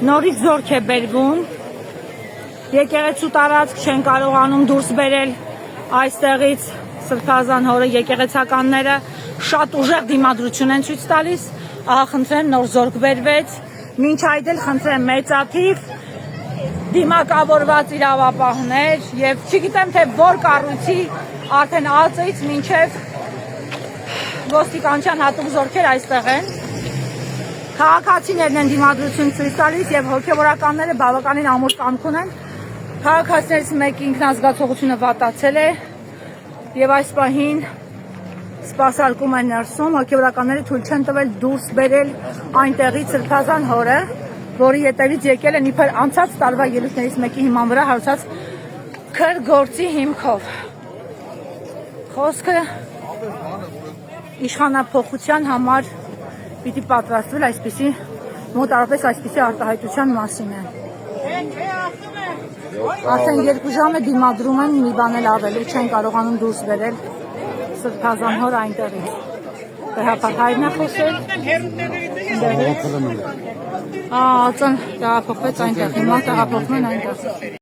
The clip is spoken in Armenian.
Նորից զորք է բերվում, եկեղեցու տարածք չեն կարողանում դուրս բերել այստեղից Սրբազան հորը եկեղեցականները շատ ուժեղ դիմադրություն են ցույց տալիս, ահա խնդրեմ նոր զորք բերվեց, մինչ այդ էլ խնդրեմ մեծաթիվ դիմակավորված իրավապահներ եւ չգիտեմ թե որ կառույցի արդեն ԱԾ-ից մինչև ոստիկանության հատուկ զորքեր այստեղ են։ Քաղաքացիներն են դիմադրություն ցույց տալիս եւ հոգեվորականները բավականին ամուր կամք ունեն։ Քաղաքացիներից մեկի ինքնազգացողությունը վատացել է եւ այս պահին սպասարկում են ներսում, հոգեվորականները թույլ չեն տվել դուրս բերել այնտեղից Սրբազան հորը, որի ետևից եկել են իբր անցած տարվա ելույթներից մեկի հիման վրա հարուցած քրգործի հիմքով։ Խոսքը իշխանափոխության համար պիտի պատրաստվել այսպիսի մոտարապես այսպիսի արտահայտության մասին է։ Արդեն 2 ժամ է դիմադրում են, մի բան էլ ավելի չեն կարողանում դուրս բերել Սրբազան հոր այնտեղից։ Տեղափոխ հայրն է խոսել։ ԱԾ-ն տեղափոխվեց այնտեղ, հիմա տեղափոխվում են այնտեղ։